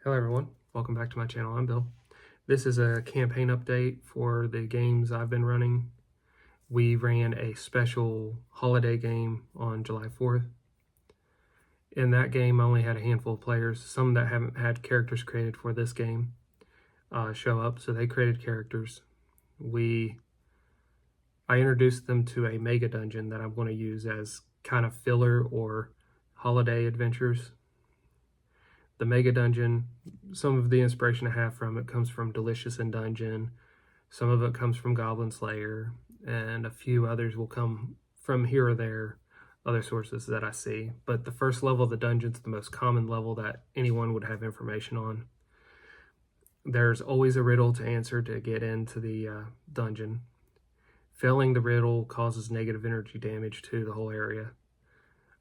Hello everyone, welcome back to my channel. I'm Bill. This is a campaign update for the games I've been running. We ran a special holiday game on July 4th. In that game, I only had a handful of players. Some that haven't had characters created for this game show up, so they created characters. I introduced them to a mega dungeon that I'm going to use as kind of filler or holiday adventures. The mega dungeon, some of the inspiration I have from it comes from Delicious in Dungeon, some of it comes from Goblin Slayer, and a few others will come from here or there, other sources that I see. But the first level of the dungeon is the most common level that anyone would have information on. There's always a riddle to answer to get into the dungeon. Failing the riddle causes negative energy damage to the whole area.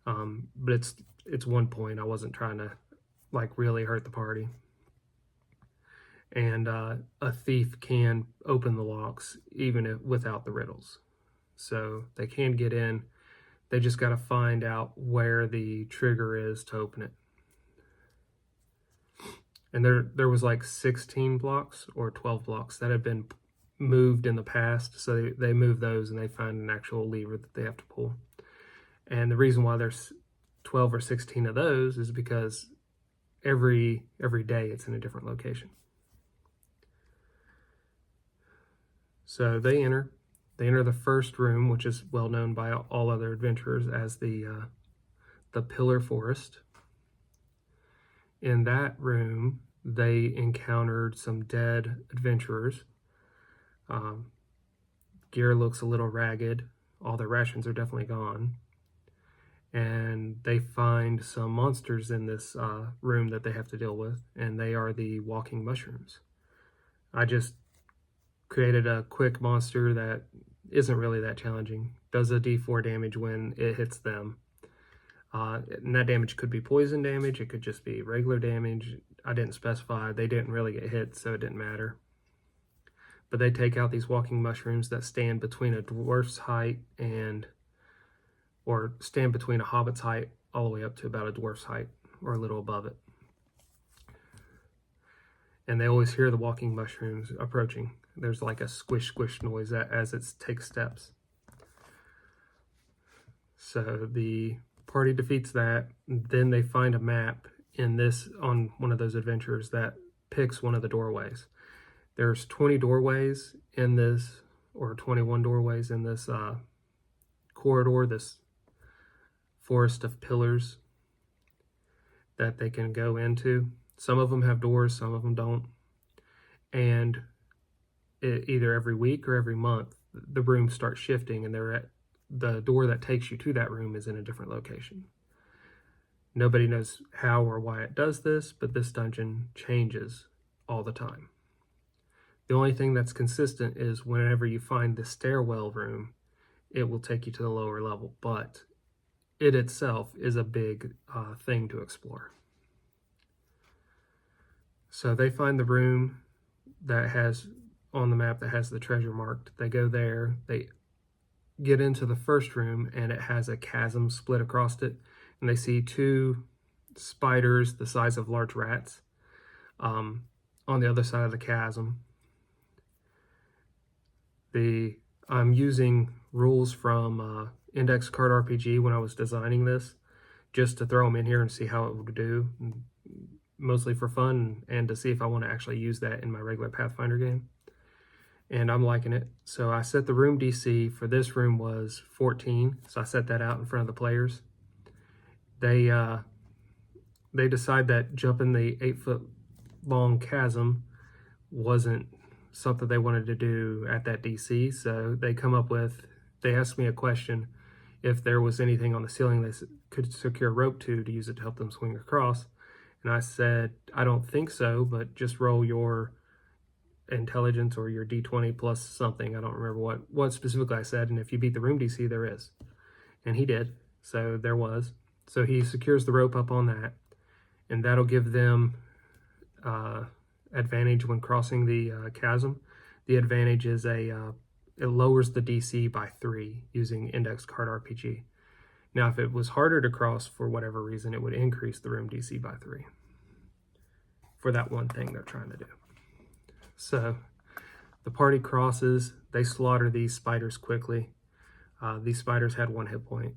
But it's 1 point. I wasn't trying to really hurt the party. And a thief can open the locks even without the riddles. So they can get in. They just got to find out where the trigger is to open it. And there was like 16 blocks or 12 blocks that had been moved in the past. So they move those and they find an actual lever that they have to pull. And the reason why there's 12 or 16 of those is because every day it's in a different location. So they enter the first room, which is well known by all other adventurers as the Pillar Forest. In that room, they encountered some dead adventurers. Gear looks a little ragged. All their rations are definitely gone. And they find some monsters in this room that they have to deal with, and they are the walking mushrooms. I just created a quick monster that isn't really that challenging. Does a d4 damage when it hits them. And that damage could be poison damage, it could just be regular damage. I didn't specify. They didn't really get hit, so it didn't matter. But they take out these walking mushrooms that stand between a dwarf's height or stand between a hobbit's height all the way up to about a dwarf's height or a little above it. And they always hear the walking mushrooms approaching. There's like a squish squish noise as it takes steps. So the party defeats that. Then they find a map on one of those adventures that picks one of the doorways. There's 20 doorways in this, or 21 doorways in this corridor, this forest of pillars that they can go into. Some of them have doors, some of them don't. And either every week or every month, the rooms start shifting, and the door that takes you to that room is in a different location. Nobody knows how or why it does this, but this dungeon changes all the time. The only thing that's consistent is whenever you find the stairwell room, it will take you to the lower level, but it itself is a big thing to explore. So they find the room that has on the map that has the treasure marked. They go there, they get into the first room, and it has a chasm split across it, and they see two spiders the size of large rats on the other side of the chasm. I'm using rules from Index Card RPG when I was designing this, just to throw them in here and see how it would do, mostly for fun and to see if I want to actually use that in my regular Pathfinder game. And I'm liking it. So I set the room DC for this room was 14, so I set that out in front of the players. They decide that jumping the 8-foot long chasm wasn't something they wanted to do at that DC, so they asked me a question if there was anything on the ceiling they could secure rope to use it to help them swing across. And I said, I don't think so, but just roll your intelligence or your d20 plus something. I don't remember what specifically I said, and if you beat the room DC, there is. And he did, so there was. So he secures the rope up on that, and that'll give them advantage when crossing the chasm. The advantage is it lowers the DC by 3 using Index Card RPG. Now, if it was harder to cross for whatever reason, it would increase the room DC by 3. for that one thing they're trying to do. So the party crosses, they slaughter these spiders quickly. These spiders had 1 hit point.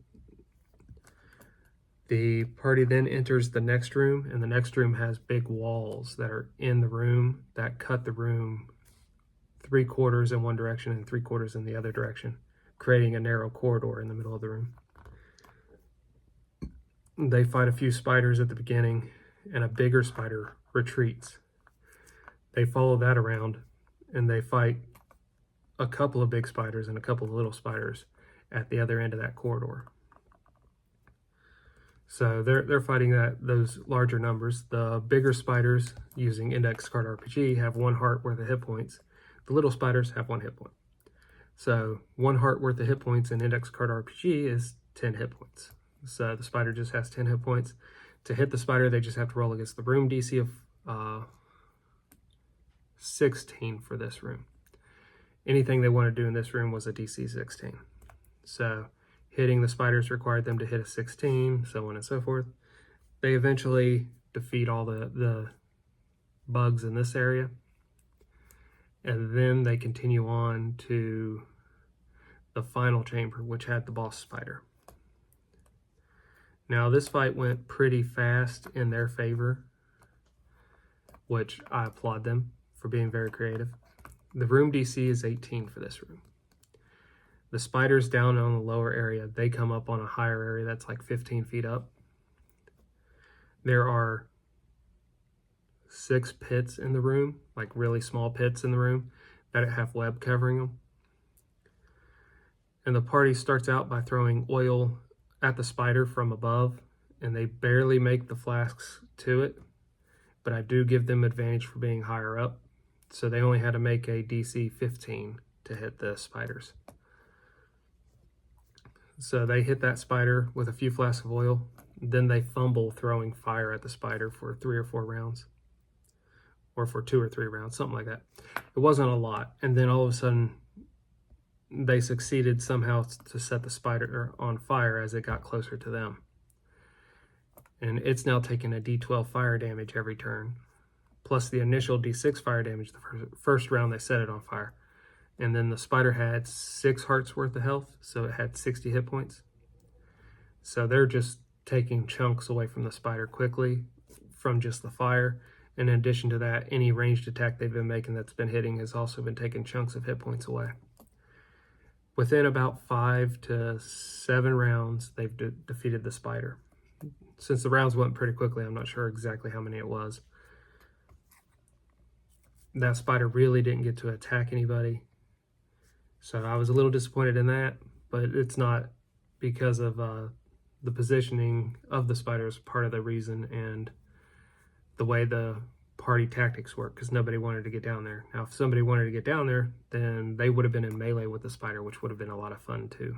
The party then enters the next room, and the next room has big walls that are in the room that cut the room 3/4 in one direction and 3/4 in the other direction, creating a narrow corridor in the middle of the room. They fight a few spiders at the beginning, and a bigger spider retreats. They follow that around, and they fight a couple of big spiders and a couple of little spiders at the other end of that corridor. So they're fighting those larger numbers. The bigger spiders, using Index Card RPG, have 1 heart worth of hit points. The little spiders have 1 hit point. So 1 heart worth of hit points in Index Card RPG is 10 hit points. So the spider just has 10 hit points. To hit the spider, they just have to roll against the room DC of 16 for this room. Anything they want to do in this room was a DC 16. So hitting the spiders required them to hit a 16, so on and so forth. They eventually defeat all the bugs in this area. And then they continue on to the final chamber, which had the boss spider. Now this fight went pretty fast in their favor, which I applaud them for being very creative. The room DC is 18 for this room. The spiders down on the lower area, they come up on a higher area that's like 15 feet up. There are 6 pits in the room, like really small pits in the room that have web covering them. And the party starts out by throwing oil at the spider from above, and they barely make the flasks to it, but I do give them advantage for being higher up. So they only had to make a DC 15 to hit the spiders. So they hit that spider with a few flasks of oil. Then they fumble throwing fire at the spider for 3 or 4 rounds. Or for 2 or 3 rounds, something like that. It wasn't a lot. And then all of a sudden, they succeeded somehow to set the spider on fire as it got closer to them. And it's now taking a D12 fire damage every turn, plus the initial D6 fire damage the first round they set it on fire. And then the spider had 6 hearts worth of health, so it had 60 hit points. So they're just taking chunks away from the spider quickly from just the fire. And in addition to that, any ranged attack they've been making that's been hitting has also been taking chunks of hit points away. Within about 5 to 7 rounds, they've defeated the spider. Since the rounds went pretty quickly, I'm not sure exactly how many it was. That spider really didn't get to attack anybody. So I was a little disappointed in that, but it's not because of the positioning of the spider is part of the reason, and the way the party tactics work, because nobody wanted to get down there. Now, if somebody wanted to get down there, then they would have been in melee with the spider, which would have been a lot of fun too.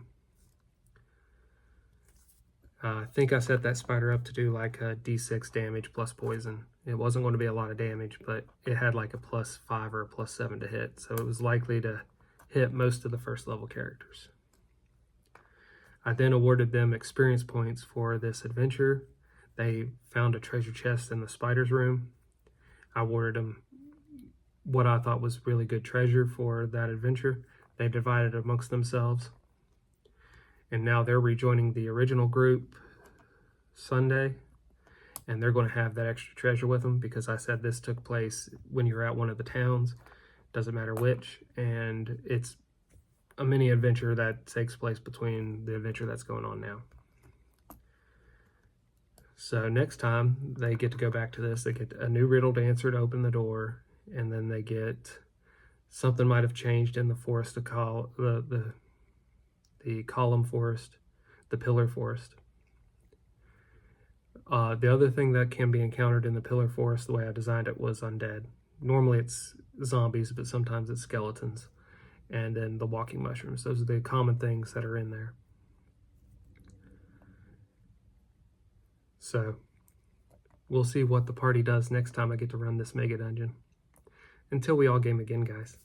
I think I set that spider up to do like a D6 damage plus poison. It wasn't going to be a lot of damage, but it had like a +5 or a +7 to hit, so it was likely to hit most of the first level characters. I then awarded them experience points for this adventure. They found a treasure chest in the spider's room. I awarded them what I thought was really good treasure for that adventure. They divided amongst themselves. And now they're rejoining the original group Sunday, and they're going to have that extra treasure with them because I said this took place when you're at one of the towns, doesn't matter which, and it's a mini adventure that takes place between the adventure that's going on now. So next time they get to go back to this, they get a new riddle to answer to open the door, and then they get something might have changed in the forest to call the column forest, the pillar forest. The other thing that can be encountered in the pillar forest, the way I designed it, was undead. Normally it's zombies, but sometimes it's skeletons. And then the walking mushrooms. Those are the common things that are in there. So we'll see what the party does next time I get to run this mega dungeon. Until we all game again, guys.